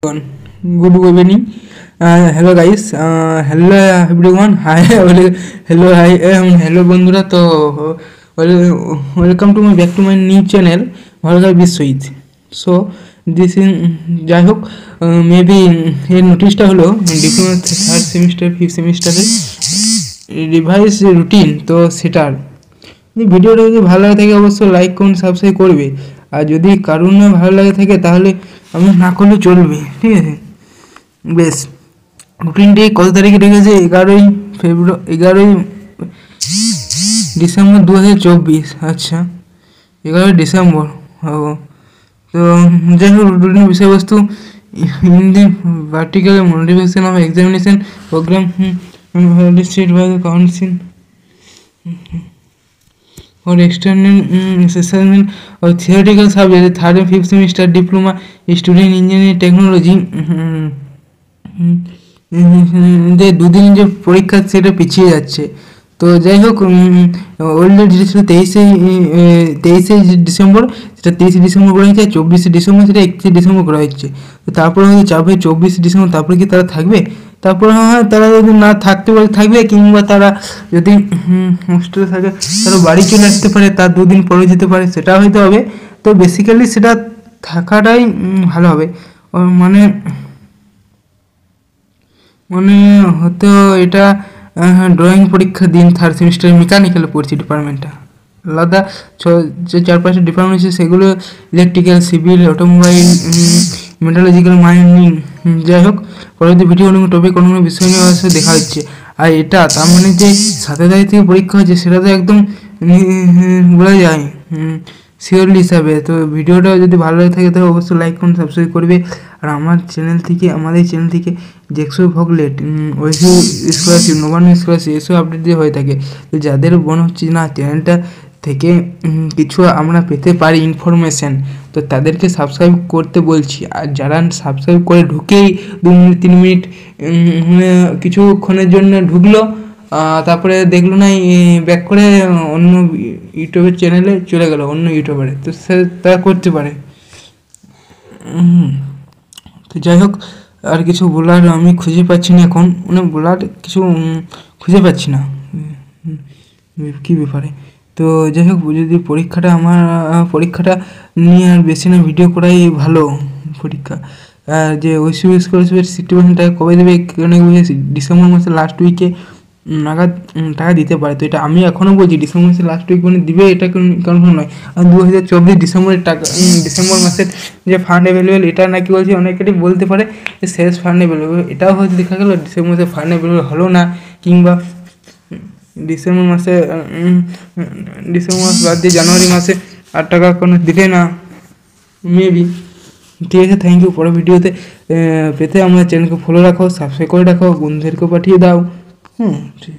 Everyone. Good evening. Hello guys. Hello everyone. Hi. Hello. Hi. Hello বন্ধুরা তো welcome to my back to my new channel Bharat Biswajit. So this in যাই হোক maybe এর নোটিশটা হলো diploma third semester fifth সেমিস্টারের revise routine. তো সেটার ভিডিওটা যদি ভালো লাগে থাকে অবশ্যই লাইক করুন, সাবস্ক্রাইব করবে। আর যদি কারোর না ভালো লাগে থাকে তাহলে আমি না করলে চলবে, ঠিক আছে। বেশ, রুটিনটি কত তারিখে রেখেছে? 11ই ডিসেম্বর 2024। আচ্ছা, 11ই ডিসেম্বর। ও তো যাই হোক, রুটিনের বিষয়বস্তু in the vertical motivation of examination programme state by the council or external assessment or theoretical subject third and fifth semester diploma student engineering technology দুদিন যে পরীক্ষা সেটা পিছিয়ে যাচ্ছে। তো যাই হোক, ওল্ড যেটা ছিল 23শে ডিসেম্বর, সেটা 23শে ডিসেম্বর করা হয়েছে। 24শে ডিসেম্বর সেটা 31শে ডিসেম্বর করা হচ্ছে। তো তারপরে হয়তো চাপে 24শে ডিসেম্বর, তারপরে কি তারা থাকবে? তারপরে হয় তারা যদি না থাকতে পারে থাকবে, কিংবা তারা যদি হোস্টেলে থাকে তারা বাড়ি চলে আসতে পারে, তার দুদিন পরে যেতে পারে, সেটা হয়তো হবে। তো বেসিক্যালি সেটা থাকাটাই ভালো হবে। মানে হয়তো এটা ড্রয়িং পরীক্ষার দিন থার্ড সেমিস্টার মেকানিক্যালে পড়ছি ডিপার্টমেন্টটা। আলাদা যে 4-5টা ডিপার্টমেন্ট আছে সেগুলো electrical, civil, automobile, metallurgical, mining. যাই হোক, পরবর্তী ভিডিও অন্য টপিক অন্য বিষয় নিয়ে আসলে দেখা হচ্ছে। আর এটা তার মানে যে 7 তারিখ থেকে পরীক্ষা হচ্ছে সেটা তো একদম বলা যায় শিওরলি হিসাবে। তো ভিডিওটা যদি ভালো লাগে থাকে তাহলে অবশ্যই লাইক করুন, সাবস্ক্রাইব করবে। আর আমাদের চ্যানেল থেকে জেক্সো ভগলেট, ওইসব স্কলারশিপ, নবান্ন স্কলারশিপ, এসব আপডেট দিয়ে হয়ে থাকে। তো যাদের মনে হচ্ছে না চ্যানেলটা থেকে কিছু আমরা পেতে পারি ইনফরমেশান, তো তাদেরকে সাবস্ক্রাইব করতে বলছি। আর যারা সাবস্ক্রাইব করে ঢুকেই 2 মিনিট 3 মিনিট কিছুক্ষণের জন্য ঢুকলো, তারপরে দেখলো না, ব্যাক করে অন্য ইউটিউবের চ্যানেলে চলে গেল, অন্য ইউটিউবারে, তো সে তারা করতে পারে। তো যাই হোক, আর কিছু বলার আমি খুঁজে পাচ্ছি না এখন, বলার কিছু খুঁজে পাচ্ছি না কী ব্যাপারে। তো যাই হোক, যদি আমার পরীক্ষাটা নিয়ে আর বেশি না ভিডিও করাই ভালো। পরীক্ষা যে ওইসব স্কলারশিপের সিচুয়েশনটা কবে দেবে, ডিসেম্বর মাসের লাস্ট উইকে নাগাদ টাকা দিতে পারে। তো এটা আমি এখনও বলছি ডিসেম্বর মাসের লাস্ট উইক মানে দিবে, এটা কনফার্ম নয়। আর 2024 ডিসেম্বরের টাকা, ডিসেম্বর মাসের যে ফান্ড অ্যাভেলেবেল, এটা নাকি বলছি অনেকেরই বলতে পারে যে শেষ ফান্ড অ্যাভেলেবেল। এটাও হয়তো দেখা গেলো ডিসেম্বর মাসে ফান্ড অ্যাভেলেবেল হলো না, কিংবা ডিসেম্বর মাস বাদ দিয়ে জানুয়ারি মাসে 8 টাকা কোনো দিলে না, মেবি। ঠিক আছে, থ্যাংক ইউ। পরের ভিডিওতে পেতে আমার চ্যানেলকে ফলো রাখো, সাবস্ক্রাইব করে রাখো, বন্ধুদেরকেও পাঠিয়ে দাও। ঠিক।